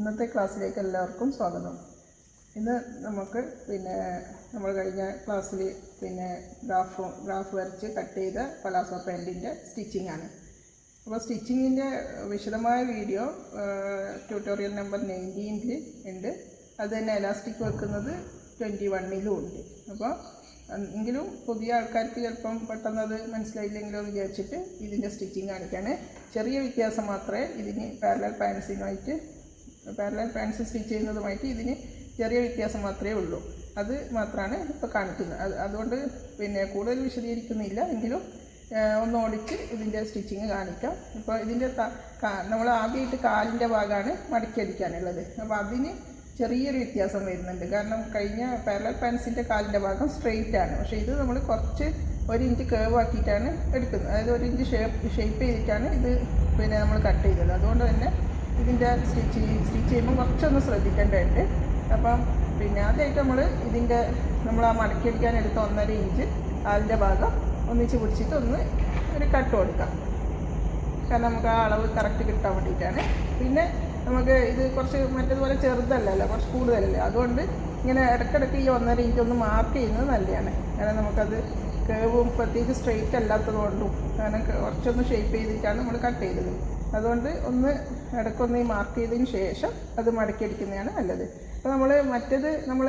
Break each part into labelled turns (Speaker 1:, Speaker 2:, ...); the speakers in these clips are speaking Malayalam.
Speaker 1: ഇന്നത്തെ ക്ലാസ്സിലേക്ക് എല്ലാവർക്കും സ്വാഗതം. ഇന്ന് നമുക്ക് നമ്മൾ കഴിഞ്ഞ ക്ലാസ്സിൽ ഗ്രാഫ് വരച്ച് കട്ട് ചെയ്ത പലാസോ പാൻറ്റിൻ്റെ സ്റ്റിച്ചിങ് ആണ്. അപ്പോൾ സ്റ്റിച്ചിങ്ങിൻ്റെ വിശദമായ വീഡിയോ ട്യൂട്ടോറിയൽ നമ്പർ 19 ഉണ്ട്. അത് തന്നെ എലാസ്റ്റിക് വെക്കുന്നത് 21 ഉണ്ട്. അപ്പോൾ എങ്കിലും പുതിയ ആൾക്കാർക്ക് ചിലപ്പം പെട്ടെന്ന് അത് മനസ്സിലായില്ലെങ്കിലോ എന്ന് വിചാരിച്ചിട്ട് ഇതിൻ്റെ സ്റ്റിച്ചിങ് കാണിക്കുകയാണ്. ചെറിയ വ്യത്യാസം മാത്രമേ ഇതിന് പാരലൽ പാൻസ് സ്റ്റിച്ച് ചെയ്യുന്നതുമായിട്ട് ഇതിന് ചെറിയ വ്യത്യാസം മാത്രമേ ഉള്ളൂ. അത് മാത്രമാണ് ഇപ്പോൾ കാണിക്കുന്നത്. അതുകൊണ്ട് കൂടുതൽ വിശദീകരിക്കുന്നില്ല, എങ്കിലും ഒന്ന് ഓടിച്ച് ഇതിൻ്റെ സ്റ്റിച്ചിങ് കാണിക്കാം. ഇപ്പോൾ ഇതിൻ്റെ നമ്മൾ ആദ്യമായിട്ട് കാലിൻ്റെ ഭാഗമാണ് മടക്കിയടിക്കാനുള്ളത്. അപ്പോൾ അതിന് ചെറിയൊരു വ്യത്യാസം വരുന്നുണ്ട്. കാരണം കഴിഞ്ഞ പാരലൽ പാൻസിൻ്റെ കാലിൻ്റെ ഭാഗം സ്ട്രെയിറ്റ് ആണ്, പക്ഷേ ഇത് നമ്മൾ കുറച്ച് 1 ഇഞ്ച് കേവ് ആക്കിയിട്ടാണ് എടുക്കുന്നത്. അതായത് 1 ഇഞ്ച് ഷേപ്പ് ചെയ്തിട്ടാണ് ഇത് നമ്മൾ കട്ട് ചെയ്തത്. അതുകൊണ്ട് തന്നെ ഇതിൻ്റെ സ്റ്റിച്ച് ചെയ്യുമ്പോൾ കുറച്ചൊന്ന് ശ്രദ്ധിക്കേണ്ടതുണ്ട്. അപ്പം ആദ്യമായിട്ട് നമ്മൾ ആ മടക്കിയടിക്കാൻ എടുത്ത 1.5 ഇഞ്ച് കാലിൻ്റെ ഭാഗം ഒന്നിച്ച് പിടിച്ചിട്ട് ഒരു കട്ട് കൊടുക്കാം. കാരണം നമുക്ക് ആ അളവ് കറക്റ്റ് കിട്ടാൻ വേണ്ടിയിട്ടാണ്. പിന്നെ നമുക്ക് ഇത് കുറച്ച് മറ്റേതുപോലെ ചെറുതല്ലല്ലോ, കുറച്ച് കൂടുതലല്ലേ. അതുകൊണ്ട് ഇങ്ങനെ ഇടയ്ക്കിടയ്ക്ക് ഈ 1.5 ഇഞ്ച് ഒന്ന് മാർക്ക് ചെയ്യുന്നത് നല്ലതാണ്. കാരണം നമുക്കത് കേവും പ്രത്യേകിച്ച് സ്ട്രെയിറ്റ് അല്ലാത്തത് കൊണ്ടും കാരണം കുറച്ചൊന്ന് ഷേപ്പ് ചെയ്തിട്ടാണ് നമ്മൾ കട്ട് ചെയ്തത്. അതുകൊണ്ട് ഇടയ്ക്കൊന്ന് മാർക്ക് ചെയ്തതിന് ശേഷം അത് മടക്കിയടിക്കുന്നതാണ് നല്ലത്. അപ്പോൾ നമ്മൾ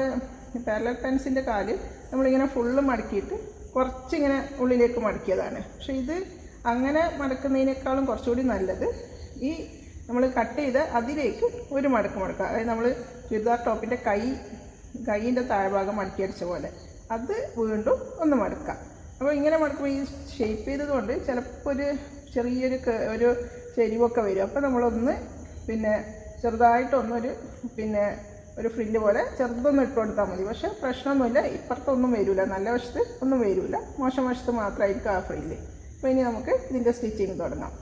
Speaker 1: പാരലൽ പാൻസിൻ്റെ കാല് നമ്മളിങ്ങനെ ഫുള്ള് മടക്കിയിട്ട് കുറച്ചിങ്ങനെ ഉള്ളിലേക്ക് മടക്കിയതാണ്. പക്ഷേ ഇത് അങ്ങനെ മടക്കുന്നതിനേക്കാളും കുറച്ചുകൂടി നല്ലത് ഈ നമ്മൾ കട്ട് ചെയ്ത് അതിലേക്ക് ഒരു മടക്കുക. അതായത് നമ്മൾ ചുരിദാർ ടോപ്പിൻ്റെ കൈയിൻ്റെ താഴ്ഭാഗം മടക്കിയടിച്ച പോലെ അത് വീണ്ടും ഒന്ന് മടക്കാം. അപ്പോൾ ഇങ്ങനെ മടക്കുമ്പോൾ ഈ ഷേപ്പ് ചെയ്തതുകൊണ്ട് ചിലപ്പോൾ ചെറിയൊരു ചെരിവൊക്കെ വരും. അപ്പോൾ നമ്മളൊന്ന് ചെറുതായിട്ടൊന്നൊരു ഒരു ഫ്രില്ല് പോലെ ചെറുതൊന്നും ഇട്ട് കൊടുത്താൽ മതി. പക്ഷേ പ്രശ്നമൊന്നുമില്ല, ഇപ്പുറത്തൊന്നും വരില്ല, നല്ല വശത്ത് ഒന്നും വരില്ല, മോശം വശത്ത് മാത്രമായിരിക്കും ആ ഫ്രില്ല്. അപ്പോൾ ഇനി നമുക്ക് ഇതിൻ്റെ സ്റ്റിച്ചിങ് തുടങ്ങാം.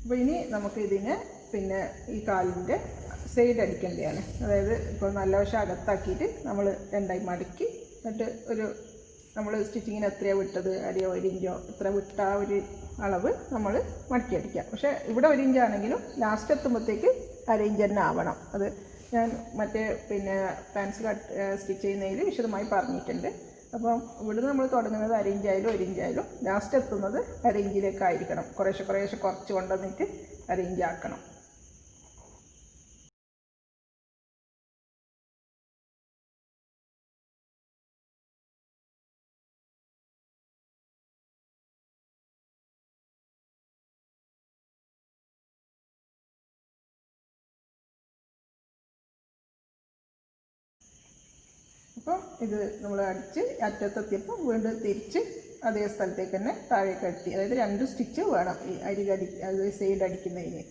Speaker 1: അപ്പോൾ ഇനി നമുക്കിതിനെ ഈ കാലിൻ്റെ സൈഡ് അടിക്കേണ്ടതാണ്. അതായത് ഇപ്പോൾ നല്ല വശം അകത്താക്കിയിട്ട് നമ്മൾ രണ്ടായി മടക്കി എന്നിട്ട് നമ്മൾ സ്റ്റിച്ചിങ്ങിന് എത്രയാണ് വിട്ടത്, അടിയോ 1 ഇഞ്ചോ എത്ര വിട്ട ആ ഒരു അളവ് നമ്മൾ മടക്കിയടിക്കാം. പക്ഷേ ഇവിടെ 1 ഇഞ്ചാണെങ്കിലും ലാസ്റ്റ് എത്തുമ്പോഴത്തേക്ക് 1/2 ഇഞ്ച് തന്നെ ആവണം. അത് ഞാൻ മറ്റേ പാൻസ് സ്റ്റിച്ച് ചെയ്യുന്നതിൽ വിശദമായി പറഞ്ഞിട്ടുണ്ട്. അപ്പം ഇവിടുന്ന് നമ്മൾ തുടങ്ങുന്നത് 1/2 ഇഞ്ചായാലും 1 ഇഞ്ചായാലും ലാസ്റ്റ് എത്തുന്നത് 1/2 ഇഞ്ചിലേക്കായിരിക്കണം. കുറേശ്ശെ കുറച്ച് കൊണ്ടുവന്നിട്ട് 1/2 ഇഞ്ചാക്കണം. അപ്പോൾ ഇത് നമ്മൾ അടിച്ച് അറ്റത്തെത്തിയപ്പോൾ വീണ്ടും തിരിച്ച് അതേ സ്ഥലത്തേക്ക് തന്നെ താഴേക്ക് അടിച്ച്, അതായത് 2 സ്റ്റിച്ച് വേണം ഈ അത് സൈഡ് അടിക്കുന്നതിന്.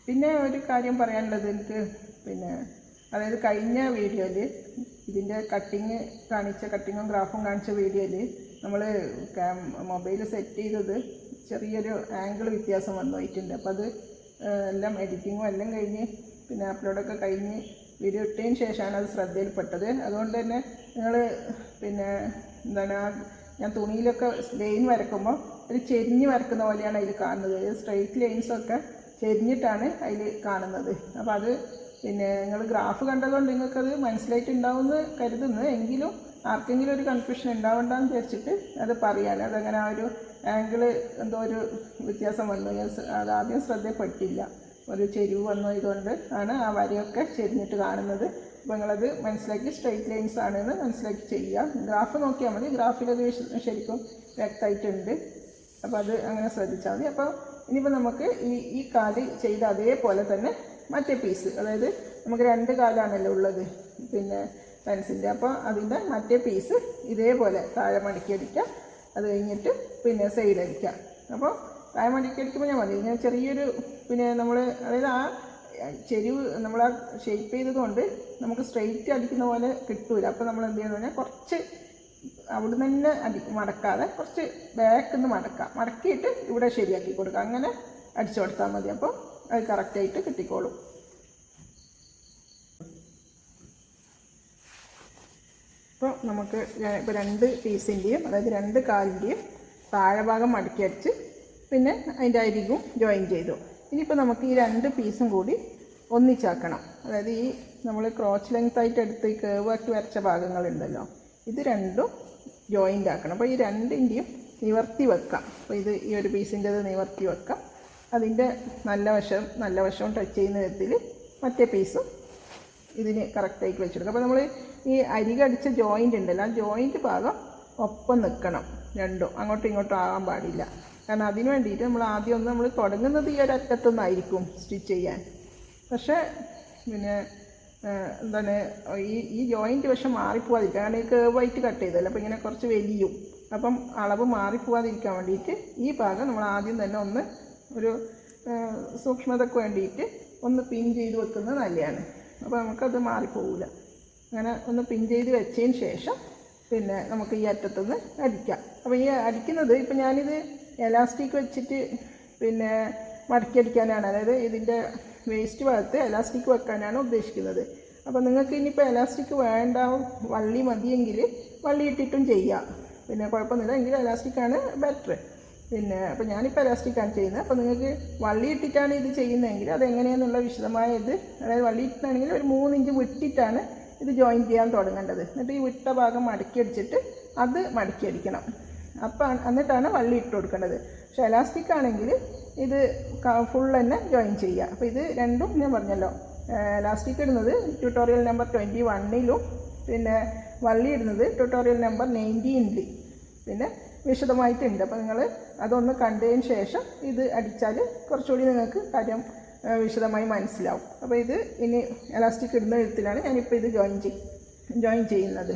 Speaker 1: പിന്നെ ഒരു കാര്യം പറയാനുള്ളത് എനിക്ക് അതായത് കഴിഞ്ഞ വീഡിയോയിൽ ഇതിൻ്റെ കട്ടിങ്ങും ഗ്രാഫും കാണിച്ച വീഡിയോയിൽ നമ്മൾ മൊബൈൽ സെറ്റ് ചെയ്തത് ചെറിയൊരു ആംഗിൾ വ്യത്യാസം പോയിട്ടുണ്ട്. അപ്പോൾ അത് എല്ലാം എഡിറ്റിങ്ങും എല്ലാം കഴിഞ്ഞ് അപ്ലോഡൊക്കെ കഴിഞ്ഞ് വീഡിയോ ഇട്ടതിന് ശേഷമാണ് അത് ശ്രദ്ധയിൽപ്പെട്ടത്. അതുകൊണ്ട് തന്നെ നിങ്ങൾ ഞാൻ തുണിയിലൊക്കെ ലൈൻ വരക്കുമ്പോൾ ഒരു ചെരിഞ്ഞ് വരക്കുന്ന പോലെയാണ് അതിൽ കാണുന്നത്. സ്ട്രെയിറ്റ് ലൈൻസൊക്കെ ചെരിഞ്ഞിട്ടാണ് അതിൽ കാണുന്നത്. അപ്പോൾ അത് നിങ്ങൾ ഗ്രാഫ് കണ്ടതുകൊണ്ട് നിങ്ങൾക്കത് മനസ്സിലായിട്ടുണ്ടാവുമെന്ന് കരുതുന്നു. എങ്കിലും ആർക്കെങ്കിലും ഒരു കൺഫ്യൂഷൻ ഉണ്ടാവണ്ടെന്ന് വിചാരിച്ചിട്ട് അത് പറയാൻ. അതങ്ങനെ ആ ഒരു ആംഗിൾ എന്തോ ഒരു വ്യത്യാസം വന്നു, അത് ആദ്യം ശ്രദ്ധയിൽപ്പെട്ടില്ല. ഒരു ചെരിവ് വന്നതുകൊണ്ട് ആണ് ആ വരയൊക്കെ ചെരിഞ്ഞിട്ട് കാണുന്നത്. അപ്പോൾ നിങ്ങളത് മനസ്സിലാക്കി സ്ട്രെയിറ്റ് ലൈൻസ് ആണെന്ന് മനസ്സിലാക്കി ചെയ്യുക. ഗ്രാഫ് നോക്കിയാൽ മതി, ഗ്രാഫിലത് ശരിക്കും വ്യക്തമായിട്ടുണ്ട്. അപ്പോൾ അത് അങ്ങനെ ശ്രദ്ധിച്ചാൽ മതി. അപ്പോൾ ഇനിയിപ്പോൾ നമുക്ക് ഈ കാല് ചെയ്ത അതേപോലെ തന്നെ മറ്റേ പീസ്, അതായത് നമുക്ക് 2 കാലാണല്ലോ ഉള്ളത് പെൻസിൻ്റെ. അപ്പോൾ അതിൻ്റെ മറ്റേ പീസ് ഇതേപോലെ താഴെ മടക്കി അടിക്കുക. അത് കഴിഞ്ഞിട്ട് സൈഡ് അടിക്കുക. അപ്പോൾ താഴെ മടക്കി അടിക്കുമ്പോൾ ഞാൻ മതി ഇങ്ങനെ ചെറിയൊരു പിന്നെ നമ്മൾ അതായത് ആ ചെരിവ് നമ്മൾ ആ ഷേപ്പ് ചെയ്തതുകൊണ്ട് നമുക്ക് സ്ട്രെയിറ്റ് അടിക്കുന്ന പോലെ കിട്ടൂല. അപ്പോൾ നമ്മൾ എന്ത് ചെയ്യുന്നത് പറഞ്ഞാൽ കുറച്ച് അവിടെ നിന്ന് തന്നെ മടക്കാതെ കുറച്ച് ബാക്കിൽ നിന്ന് മടക്കിയിട്ട് ഇവിടെ ശരിയാക്കി കൊടുക്കുക. അങ്ങനെ അടിച്ചു കൊടുത്താൽ മതി. അപ്പോൾ അത് കറക്റ്റായിട്ട് കിട്ടിക്കോളും. അപ്പോൾ നമുക്ക് ഇപ്പോൾ 2 പീസിൻ്റെയും അതായത് 2 കാലിൻ്റെയും താഴെ ഭാഗം മടക്കി അടിച്ച് പിന്നെ അതിൻ്റെ അരികും ജോയിൻ ചെയ്തു. ഇനിയിപ്പോൾ നമുക്ക് ഈ 2 പീസും കൂടി ഒന്നിച്ചാക്കണം. അതായത് ഈ നമ്മൾ ക്രോച്ച് ലെങ്ത് ആയിട്ട് എടുത്ത് ഈ കേവാക്കി വരച്ച ഭാഗങ്ങളുണ്ടല്ലോ, ഇത് രണ്ടും ജോയിൻ്റ് ആക്കണം. അപ്പോൾ ഈ 2ൻ്റെയും നിവർത്തി വെക്കാം. അപ്പോൾ ഇത് ഈ ഒരു പീസിൻ്റെത് നിവർത്തി വെക്കാം. അതിൻ്റെ നല്ല വശവും ടച്ച് ചെയ്യുന്ന വിധത്തിൽ മറ്റേ പീസും ഇതിന് കറക്റ്റായിട്ട് വെച്ചെടുക്കുക. അപ്പോൾ നമ്മൾ ഈ അരികടിച്ച ജോയിൻ്റ് ഉണ്ടല്ലോ, ആ ജോയിൻ്റ് ഭാഗം ഒപ്പം നിൽക്കണം. രണ്ടും അങ്ങോട്ടും ഇങ്ങോട്ടും ആകാൻ പാടില്ല. കാരണം അതിന് വേണ്ടിയിട്ട് നമ്മൾ ആദ്യം നമ്മൾ തുടങ്ങുന്നത് ഈ ഒരു അറ്റത്തുനിന്നായിരിക്കും സ്റ്റിച്ച് ചെയ്യാൻ. പക്ഷേ പിന്നെ എന്താണ് ഈ ജോയിൻ്റ് വശം മാറിപ്പോവാതിരിക്കുക. കാരണം ഈ കേവായിട്ട് കട്ട് ചെയ്തല്ലോ, അപ്പോൾ ഇങ്ങനെ കുറച്ച് വലിയും. അപ്പം അളവ് മാറിപ്പോവാതിരിക്കാൻ വേണ്ടിയിട്ട് ഈ ഭാഗം നമ്മൾ ആദ്യം തന്നെ ഒന്ന് ഒരു സൂക്ഷ്മതയ്ക്ക് വേണ്ടിയിട്ട് ഒന്ന് പിൻ ചെയ്ത് വെക്കുന്നത് നല്ലതാണ്. അപ്പോൾ നമുക്കത് മാറിപ്പോവില്ല. അങ്ങനെ ഒന്ന് പിൻ ചെയ്ത് വെച്ചതിന് ശേഷം പിന്നെ നമുക്ക് ഈ അറ്റത്തുനിന്ന് അടിക്കാം. അപ്പോൾ ഈ അടിക്കുന്നത് ഇപ്പം ഞാനിത് എലാസ്റ്റിക് വെച്ചിട്ട് പിന്നെ മടക്കി അടിക്കാനാണ്, അതായത് ഇതിൻ്റെ വേസ്റ്റ് ഭാഗത്ത് എലാസ്റ്റിക് വെക്കാനാണ് ഉദ്ദേശിക്കുന്നത്. അപ്പോൾ നിങ്ങൾക്ക് ഇനിയിപ്പോൾ എലാസ്റ്റിക് വേണ്ട, വള്ളി മതിയെങ്കിൽ വള്ളി ഇട്ടിട്ടും ചെയ്യാം, പിന്നെ കുഴപ്പമൊന്നുമില്ല. എങ്കിൽ എലാസ്റ്റിക്കാണ് ബെറ്റർ. പിന്നെ അപ്പോൾ ഞാനിപ്പോൾ എലാസ്റ്റിക്കാണ് ചെയ്യുന്നത്. അപ്പോൾ നിങ്ങൾക്ക് വള്ളി ഇട്ടിട്ടാണ് ഇത് ചെയ്യുന്നതെങ്കിൽ അതെങ്ങനെയാണെന്നുള്ള വിശദമായ ഇത്, അതായത് വള്ളി ഇട്ടിട്ടാണെങ്കിൽ ഒരു 3 ഇഞ്ച് വിട്ടിട്ടാണ് ഇത് ജോയിൻ ചെയ്യാൻ തുടങ്ങേണ്ടത്. എന്നിട്ട് ഈ വിട്ട ഭാഗം മടക്കി അടിച്ചിട്ട് അത് മടക്കി അടിക്കണം. അപ്പോൾ എന്നിട്ടാണ് വള്ളി ഇട്ട് കൊടുക്കേണ്ടത്. പക്ഷേ എലാസ്റ്റിക് ആണെങ്കിൽ ഇത് ഫുൾ തന്നെ ജോയിൻ ചെയ്യുക. അപ്പോൾ ഇത് രണ്ടും ഞാൻ പറഞ്ഞല്ലോ, എലാസ്റ്റിക് ഇടുന്നത് ട്യൂട്ടോറിയൽ നമ്പർ 21-ലും പിന്നെ വള്ളി ഇടുന്നത് ട്യൂട്ടോറിയൽ നമ്പർ 19-ൽ പിന്നെ വിശദമായിട്ടുണ്ട്. അപ്പോൾ നിങ്ങൾ അതൊന്ന് കണ്ടതിന് ശേഷം ഇത് അടിച്ചാൽ കുറച്ചുകൂടി നിങ്ങൾക്ക് കാര്യം വിശദമായി മനസ്സിലാവും. അപ്പോൾ ഇത് ഇനി എലാസ്റ്റിക് ഇടുന്ന വിധത്തിലാണ് ഞാനിപ്പോൾ ഇത് ജോയിൻ ചെയ്യുന്നത്.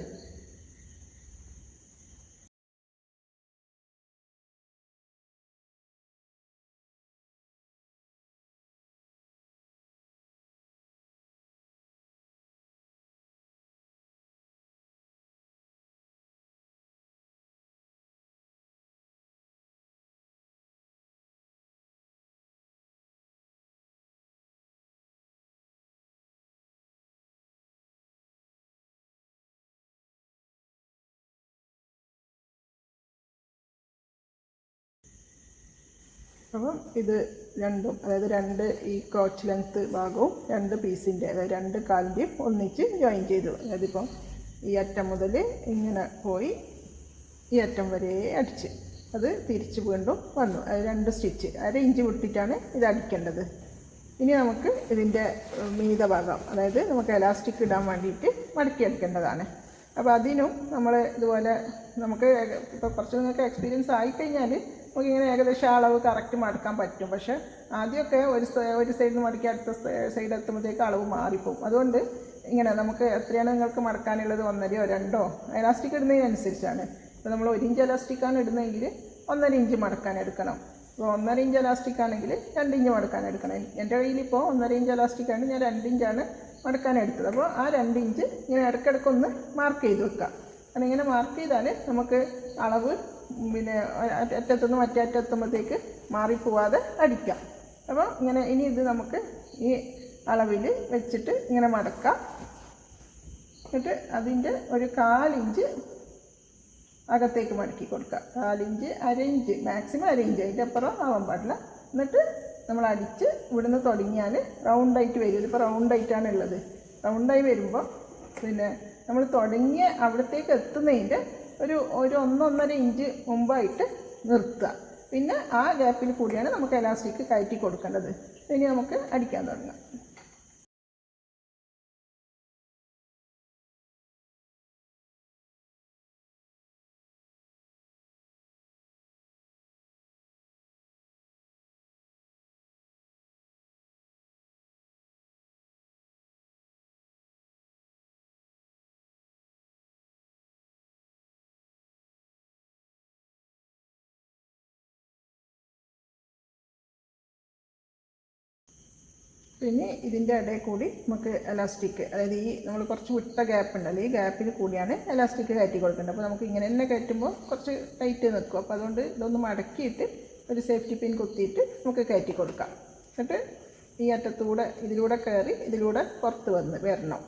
Speaker 1: അപ്പം ഇത് രണ്ടും, അതായത് 2 ഈ ക്രോച്ച് ലെങ്ത്ത് ഭാഗവും 2 പീസിൻ്റെ അതായത് 2 കാലിൻ്റെയും ഒന്നിച്ച് ജോയിൻ ചെയ്തു. അതായത് ഇപ്പം ഈ അറ്റം മുതൽ ഇങ്ങനെ പോയി ഈ അറ്റം വരെ അടിച്ച് അത് തിരിച്ച് വീണ്ടും വന്നു. അത് 2 സ്റ്റിച്ച് 1/2 ഇഞ്ച് വിട്ടിട്ടാണ് ഇത് അടിക്കേണ്ടത്. ഇനി നമുക്ക് ഇതിൻ്റെ മീത ഭാഗം, അതായത് നമുക്ക് എലാസ്റ്റിക് ഇടാൻ വേണ്ടിയിട്ട് മടക്കി എടുക്കേണ്ടതാണ്. അപ്പോൾ അതിനും നമ്മൾ ഇതുപോലെ നമുക്ക് ഇപ്പോൾ കുറച്ച് നിങ്ങൾക്ക് എക്സ്പീരിയൻസ് ആയിക്കഴിഞ്ഞാൽ നമുക്കിങ്ങനെ ഏകദേശം അളവ് കറക്റ്റ് മടക്കാൻ പറ്റും. പക്ഷേ ആദ്യമൊക്കെ ഒരു സൈഡിൽ നിന്ന് മടക്കി അടുത്ത സൈഡ് എത്തുമ്പോഴത്തേക്ക് അളവ് മാറിപ്പോവും. അതുകൊണ്ട് ഇങ്ങനെ നമുക്ക് എത്രയാണ് നിങ്ങൾക്ക് മടക്കാനുള്ളത്, 1.5-ഓ 2-ഓ എലാസ്റ്റിക് ഇടുന്നതിനനുസരിച്ചാണ്. ഇപ്പോൾ നമ്മൾ 1 ഇഞ്ച് എലാസ്റ്റിക്കാണ് ഇടുന്നതെങ്കിൽ 1.5 ഇഞ്ച് മടക്കാൻ എടുക്കണം. ഇപ്പോൾ 1.5 ഇഞ്ച് എലാസ്റ്റിക് ആണെങ്കിൽ 2 ഇഞ്ച് മടക്കാൻ എടുക്കണം. എൻ്റെ കയ്യിലിപ്പോൾ 1.5 ഇഞ്ച് എലാസ്റ്റിക്കാണ്, ഞാൻ 2 ഇഞ്ചാണ് മടക്കാൻ എടുത്തത്. അപ്പോൾ ആ 2 ഇഞ്ച് ഇങ്ങനെ ഇടയ്ക്കിടയ്ക്കൊന്ന് മാർക്ക് ചെയ്ത് വെക്കുക. കാരണം ഇങ്ങനെ മാർക്ക് ചെയ്താൽ നമുക്ക് അളവ് പിന്നെ അറ്റത്തുനിന്ന് മറ്റേ അറ്റത്തുമ്പോഴത്തേക്ക് മാറിപ്പോവാതെ അടിക്കാം. അപ്പോൾ ഇങ്ങനെ ഇനി ഇത് നമുക്ക് ഈ അളവിൽ വെച്ചിട്ട് ഇങ്ങനെ മടക്കാം. എന്നിട്ട് അതിൻ്റെ ഒരു 1/4 ഇഞ്ച് അകത്തേക്ക് മടക്കി കൊടുക്കുക. 1/4 ഇഞ്ച് 1/2 ഇഞ്ച് മാക്സിമം 1/2 ഇഞ്ച്, അതിൻ്റെ അപ്പുറം ആവാൻ പാടില്ല. എന്നിട്ട് നമ്മൾ അടിച്ച് ഇവിടുന്ന് തുടങ്ങിയാൽ റൗണ്ടായിട്ട് വരും. ഇതിപ്പോൾ റൗണ്ടായിട്ടാണ് ഉള്ളത്. റൗണ്ടായി വരുമ്പോൾ പിന്നെ നമ്മൾ തുടങ്ങിയ അവിടത്തേക്ക് എത്തുന്നതിൻ്റെ ഒരു 1-1.5 ഇഞ്ച് മുമ്പായിട്ട് നിർത്തുക. പിന്നെ ആ ഗ്യാപ്പിൽ കൂടിയാണ് നമുക്ക് എലാസ്റ്റിക് കയറ്റി കൊടുക്കേണ്ടത്. ഇനി നമുക്ക് അടിക്കാൻ തുടങ്ങാം. പിന്നെ ഇതിൻ്റെ ഇടയിൽ കൂടി നമുക്ക് എലാസ്റ്റിക്, അതായത് ഈ നമ്മൾ കുറച്ച് വിട്ട ഗ്യാപ്പ് ഉണ്ടല്ലോ, ഈ ഗ്യാപ്പിൽ കൂടിയാണ് എലാസ്റ്റിക് കയറ്റി കൊടുക്കേണ്ടത്. അപ്പോൾ നമുക്ക് ഇങ്ങനെ തന്നെ കയറ്റുമ്പോൾ കുറച്ച് ടൈറ്റ് നിൽക്കും. അപ്പോൾ അതുകൊണ്ട് ഇതൊന്ന് മടക്കിയിട്ട് ഒരു സേഫ്റ്റി പിൻ കുത്തിയിട്ട് നമുക്ക് കയറ്റി കൊടുക്കാം. എന്നിട്ട് ഈ അറ്റത്തൂടെ ഇതിലൂടെ കയറി ഇതിലൂടെ പുറത്ത് വരണം.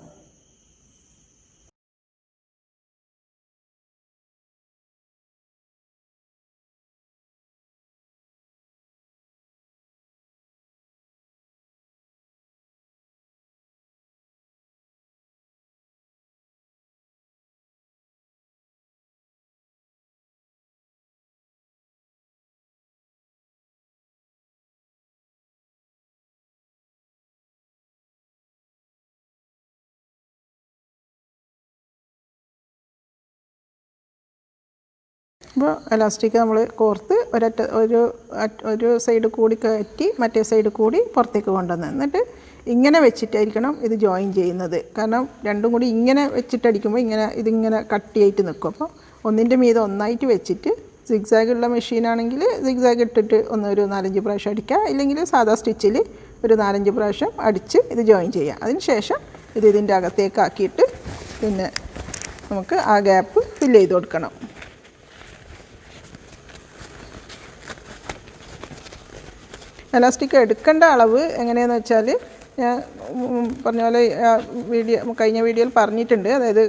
Speaker 1: അപ്പോൾ എലാസ്റ്റിക് നമ്മൾ കോർത്ത് ഒരു സൈഡ് കൂടി കയറ്റി മറ്റേ സൈഡ് കൂടി പുറത്തേക്ക് കൊണ്ടുവന്ന്, എന്നിട്ട് ഇങ്ങനെ വെച്ചിട്ടായിരിക്കണം ഇത് ജോയിൻ ചെയ്യുന്നത്. കാരണം രണ്ടും കൂടി ഇങ്ങനെ വെച്ചിട്ടടിക്കുമ്പോൾ ഇതിങ്ങനെ കട്ടിയായിട്ട് നിൽക്കും. അപ്പോൾ ഒന്നിൻ്റെ മീതെ ഒന്നായിട്ട് വെച്ചിട്ട് സിഗ്സാഗ് ഉള്ള മെഷീനാണെങ്കിൽ സിഗ്സാഗ് ഇട്ടിട്ട് ഒരു 4-5 പ്രാവശ്യം അടിക്കുക, ഇല്ലെങ്കിൽ സാധാ സ്റ്റിച്ചിൽ ഒരു 4-5 പ്രാവശ്യം അടിച്ച് ഇത് ജോയിൻ ചെയ്യുക. അതിന് ശേഷം ഇതിൻ്റെ അകത്തേക്ക് ആക്കിയിട്ട് പിന്നെ നമുക്ക് ആ ഗ്യാപ്പ് ഫില്ല് ചെയ്ത് കൊടുക്കണം. എലാസ്റ്റിക് എടുക്കേണ്ട അളവ് എങ്ങനെയാണെന്ന് വെച്ചാൽ ഞാൻ പറഞ്ഞ പോലെ കഴിഞ്ഞ വീഡിയോയിൽ പറഞ്ഞിട്ടുണ്ട്. അതായത്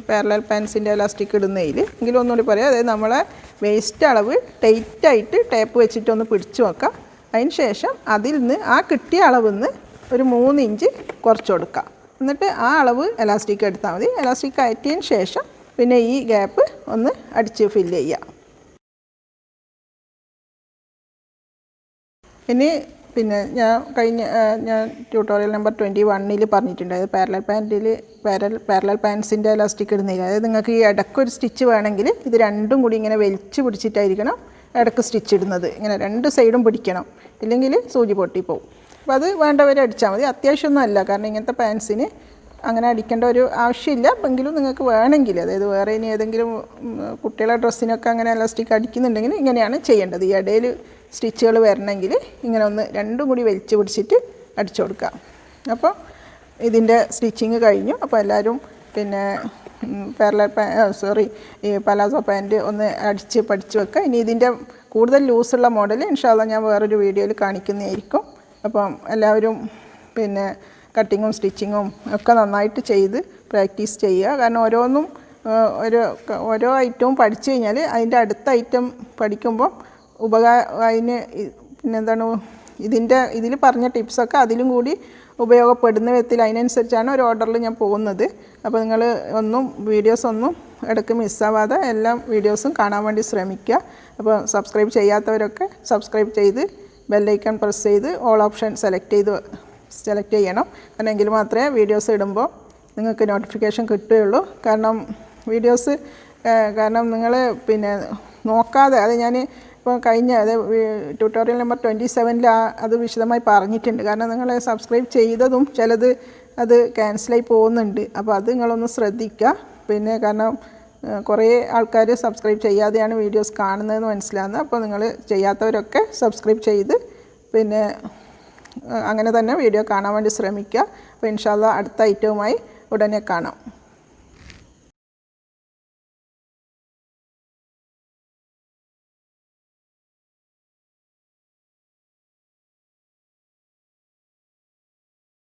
Speaker 1: പാരലൽ പാൻസിൻ്റെ എലാസ്റ്റിക് ഇടുന്നതിൽ എങ്കിലും ഒന്നുകൂടി പറയാം. അതായത് നമ്മളെ വേസ്റ്റ് അളവ് ടൈറ്റായിട്ട് ടേപ്പ് വെച്ചിട്ടൊന്ന് പിടിച്ചു വെക്കാം. അതിന് ശേഷം അതിൽ നിന്ന് ആ കിട്ടിയ അളവിൽ നിന്ന് ഒരു 3 ഇഞ്ച് കുറച്ച് കൊടുക്കുക. എന്നിട്ട് ആ അളവ് എലാസ്റ്റിക് എടുത്താൽ മതി. എലാസ്റ്റിക് കയറ്റിയതിന് ശേഷം പിന്നെ ഈ ഗ്യാപ്പ് ഒന്ന് അടിച്ച് ഫില്ല് ചെയ്യുക. ഇനി പിന്നെ ഞാൻ ട്യൂട്ടോറിയൽ നമ്പർ 21 പറഞ്ഞിട്ടുണ്ട്. അതായത് പാരലൽ പാൻസിൻ്റെ എലാസ്റ്റിക് ഇടുന്നില്ല. അതായത് നിങ്ങൾക്ക് ഈ ഇടയ്ക്കൊരു സ്റ്റിച്ച് വേണമെങ്കിൽ ഇത് രണ്ടും കൂടി ഇങ്ങനെ വലിച്ച് പിടിച്ചിട്ടായിരിക്കണം ഇടയ്ക്ക് സ്റ്റിച്ച് ഇടുന്നത്. ഇങ്ങനെ 2 സൈഡും പിടിക്കണം, ഇല്ലെങ്കിൽ സൂചി പൊട്ടിപ്പോവും. അപ്പോൾ അത് വേണ്ടവരെ അടിച്ചാൽ മതി. അത്യാവശ്യമൊന്നും അല്ല, കാരണം ഇങ്ങനത്തെ പാൻസിന് അങ്ങനെ അടിക്കേണ്ട ഒരു ആവശ്യമില്ല. എങ്കിലും നിങ്ങൾക്ക് വേണമെങ്കിൽ, അതായത് വേറെ ഇനി ഏതെങ്കിലും കുട്ടികളുടെ ഡ്രസ്സിനൊക്കെ അങ്ങനെ എലാസ്റ്റിക് അടിക്കുന്നുണ്ടെങ്കിൽ ഇങ്ങനെയാണ് ചെയ്യേണ്ടത്. ഈ ഇടയിൽ സ്റ്റിച്ചുകൾ വരണമെങ്കിൽ ഇങ്ങനെ രണ്ടും കൂടി വലിച്ച് പിടിച്ചിട്ട് അടിച്ചു കൊടുക്കാം. അപ്പോൾ ഇതിൻ്റെ സ്റ്റിച്ചിങ് കഴിഞ്ഞു. അപ്പോൾ എല്ലാവരും പിന്നെ ഈ പലാസോ പാൻറ്റ് ഒന്ന് അടിച്ച് പഠിച്ച് വെക്കുക. ഇനി ഇതിൻ്റെ കൂടുതൽ ലൂസുള്ള മോഡൽ ഇൻഷാ അല്ലാഹ് ഞാൻ വേറൊരു വീഡിയോയിൽ കാണിക്കുന്നതായിരിക്കും. അപ്പം എല്ലാവരും പിന്നെ കട്ടിങ്ങും സ്റ്റിച്ചിങ്ങും ഒക്കെ നന്നായിട്ട് ചെയ്ത് പ്രാക്ടീസ് ചെയ്യുക. കാരണം ഓരോ ഐറ്റവും പഠിച്ചു കഴിഞ്ഞാൽ അതിൻ്റെ അടുത്ത ഐറ്റം പഠിക്കുമ്പോൾ അതിന് പിന്നെന്താണ് ഇതിൽ പറഞ്ഞ ടിപ്സൊക്കെ അതിലും കൂടി ഉപയോഗപ്പെടുന്ന വിധത്തിൽ അതിനനുസരിച്ചാണ് ഒരു ഓർഡറിൽ ഞാൻ പോകുന്നത്. അപ്പോൾ നിങ്ങൾ വീഡിയോസ് ഒന്നും ഇടയ്ക്ക് മിസ്സാവാതെ എല്ലാ വീഡിയോസും കാണാൻ വേണ്ടി ശ്രമിക്കുക. അപ്പോൾ സബ്സ്ക്രൈബ് ചെയ്യാത്തവരൊക്കെ സബ്സ്ക്രൈബ് ചെയ്ത് ബെല്ലൈക്കൺ പ്രസ് ചെയ്ത് ഓൾ ഓപ്ഷൻ സെലക്ട് ചെയ്യണം. കാരണം എങ്കിൽ മാത്രമേ വീഡിയോസ് ഇടുമ്പോൾ നിങ്ങൾക്ക് നോട്ടിഫിക്കേഷൻ കിട്ടുകയുള്ളൂ. കാരണം നിങ്ങൾ പിന്നെ നോക്കാതെ, അത് ഞാൻ ഇപ്പോൾ ട്യൂട്ടോറിയൽ നമ്പർ 27 അത് വിശദമായി പറഞ്ഞിട്ടുണ്ട്. കാരണം നിങ്ങൾ സബ്സ്ക്രൈബ് ചെയ്തതും ചിലത് അത് ക്യാൻസലായി പോകുന്നുണ്ട്. അപ്പോൾ അത് നിങ്ങളൊന്ന് ശ്രദ്ധിക്കുക. പിന്നെ കാരണം കുറേ ആൾക്കാർ സബ്സ്ക്രൈബ് ചെയ്യാതെയാണ് വീഡിയോസ് കാണുന്നതെന്ന് മനസ്സിലാകുന്നത്. അപ്പോൾ നിങ്ങൾ ചെയ്യാത്തവരൊക്കെ സബ്സ്ക്രൈബ് ചെയ്ത് പിന്നെ അങ്ങനെ തന്നെ വീഡിയോ കാണാൻ വേണ്ടി ശ്രമിക്കുക. അപ്പോൾ ഇൻഷാ അല്ലാഹ് അടുത്ത ഐറ്റവുമായി ഉടനെ കാണാം.